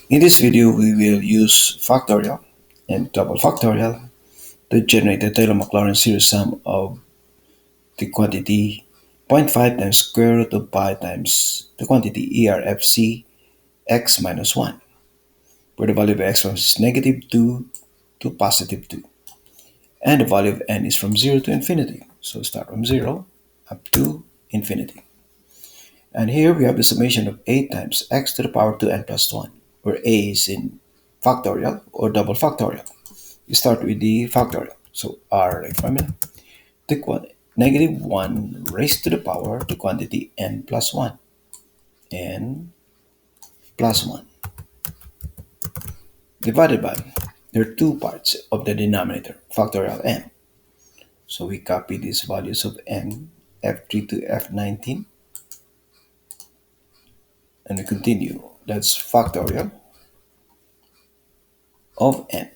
In this video, we will use factorial and double factorial to generate the Taylor-Maclaurin series sum of the quantity zero point 0.5 times square root of pi times the quantity ERFC x minus 1, where the value of x is negative 2 to positive 2, and the value of n is from 0 to infinity. So start from 0 up to infinity. And here we have the summation of a times x to the power 2n plus 1, where a is in factorial or double factorial. We start with the factorial. So array formula, the negative 1 raised to the power the quantity n plus 1, n plus 1, divided by, there are two parts of the denominator, factorial n. So we copy these values of n, f3 to f19, and we continue. That's factorial of n.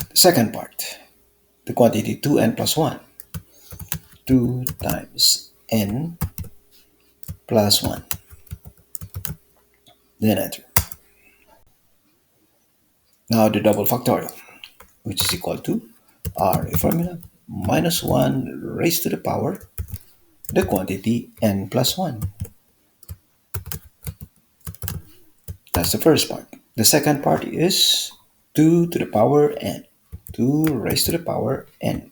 The second part, the quantity 2n plus 1, 2 times n plus 1. Then enter. Now the double factorial, which is equal to array formula minus 1 raised to the power the quantity n plus 1. That's the first part. The second part is 2 to the power n, 2 raised to the power n.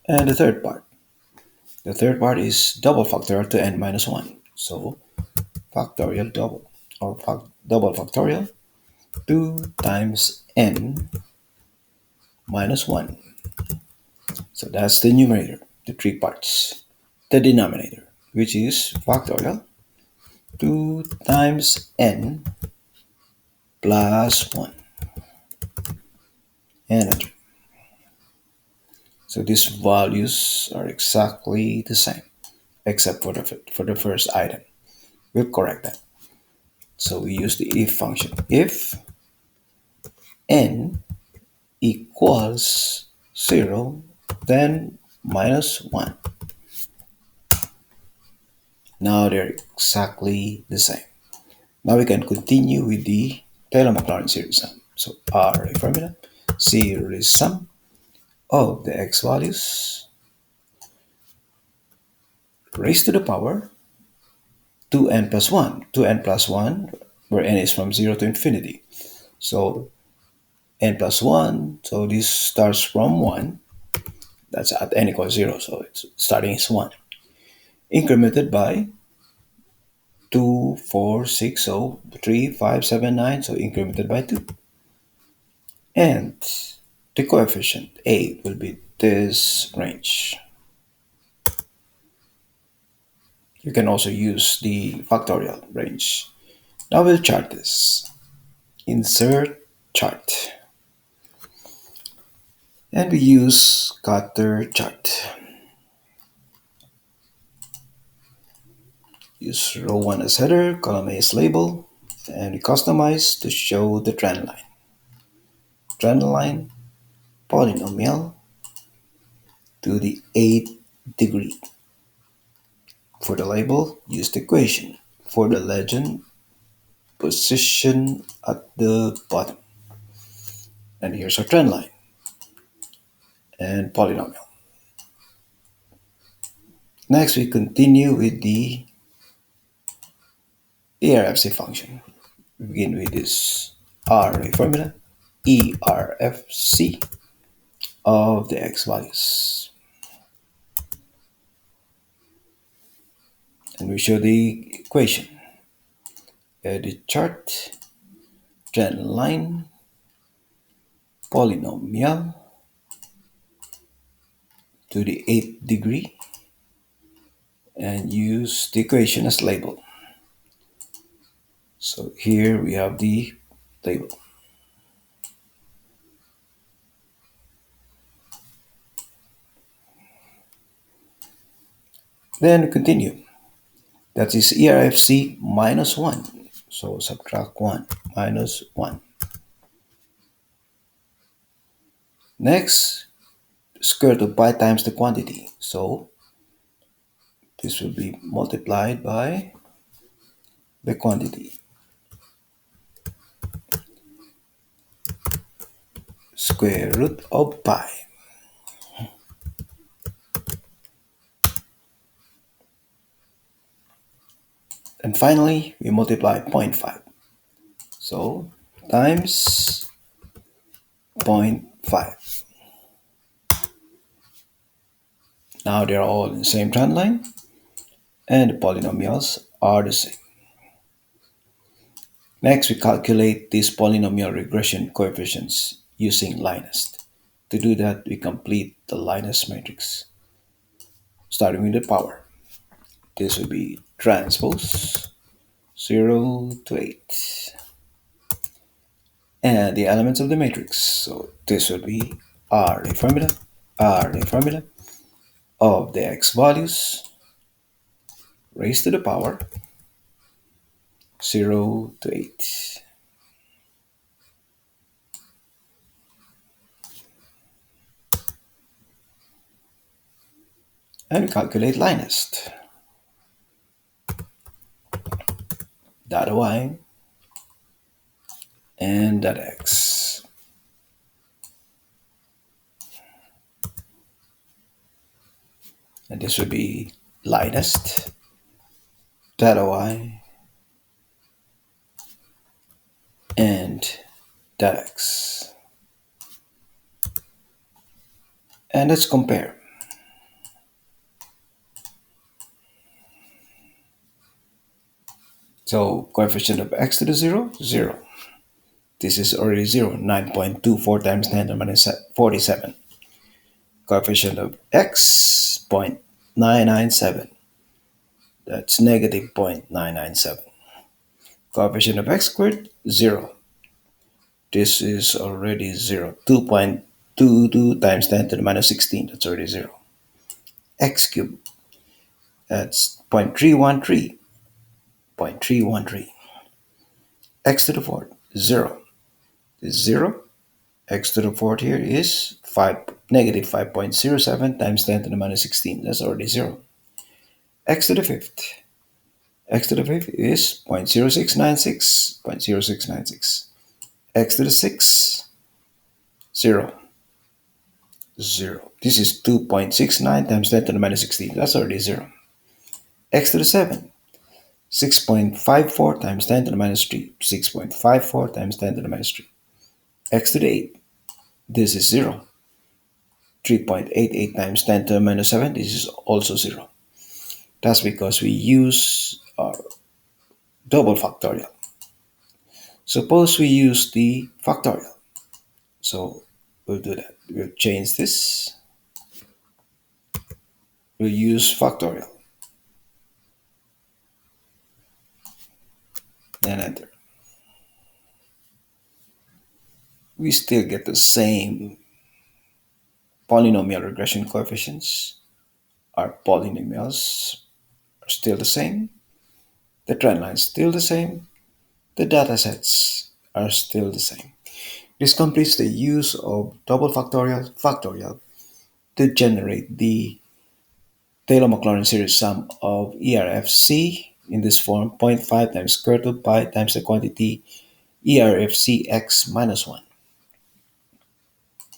And the third part is double factorial to n minus 1. So factorial double, or double factorial 2 times n minus 1. So that's the numerator, the three parts. The denominator, which is factorial 2 times n plus 1. And enter. So these values are exactly the same, except for the first item. We'll correct that. So we use the if function. If n equals 0, then minus 1. Now they're exactly the same. Now we can continue with the Taylor-Maclaurin series sum. So array formula, series sum of the x values raised to the power 2n plus 1. 2n plus 1, where n is from 0 to infinity. So n plus 1, so this starts from 1. That's at n equals 0, so it's starting is 1. Incremented by 2, 4, 6, so 3, 5, 7, 9, so incremented by 2. And the coefficient a will be this range. You can also use the factorial range. Now we'll chart this. Insert chart. And we use scatter chart. Use row 1 as header, column A as label, and we customize to show the trend line. Trend line, polynomial to the 8th degree. For the label, use the equation. For the legend, position at the bottom. And here's our trend line and polynomial. Next, we continue with the ERFC function. We begin with this array formula, ERFC of the x values. And we show the equation. Edit chart, trend line, polynomial to the 8th degree, and use the equation as label. So here we have the label. Then continue. That is ERFC minus 1. So subtract 1, minus 1. Next, square root of pi times the quantity. So This will be multiplied by the quantity square root of pi. And finally, we multiply 0.5. So times 0.5. Now they're all in the same trend line and the polynomials are the same. Next, we calculate these polynomial regression coefficients using LINEST. To do that, we complete the LINEST matrix, starting with the power. This will be transpose 0 to 8. And the elements of the matrix. So this will be array formula of the x values raised to the power 0 to 8. And we calculate LINEST. Dot y and dot x. And this would be LINEST dot y and dot x. And let's compare. So coefficient of x to the 0, 0. This is already 0, 9.24 times 10 to the minus 47. Coefficient of x, 0.997. That's negative 0.997. Coefficient of x squared, 0. This is already 0. 2.22 times 10 to the minus 16. That's already 0. X cubed, that's 0.313. 0.313. X to the fourth, 0. This is 0. X to the fourth here is negative 5.07 times 10 to the minus 16. That's already 0. X to the fifth. X to the fifth is 0.0696. 0.0696. X to the sixth, 0. 0. This is 2.69 times 10 to the minus 16. That's already 0. X to the 7, 6.54 times 10 to the minus 3. 6.54 times 10 to the minus 3. X to the 8. This is 0. 3.88 times 10 to the minus 7. This is also 0. That's because we use our double factorial. Suppose we use the factorial. So we'll do that. We'll change this. We'll use factorial. Then enter. We still get the same polynomial regression coefficients. Our polynomials are still the same. The trend line is still the same. The data sets are still the same. This completes the use of double factorial to generate the Taylor-Maclaurin series sum of ERFC in this form 0.5 times square root of pi times the quantity ERFC x minus 1.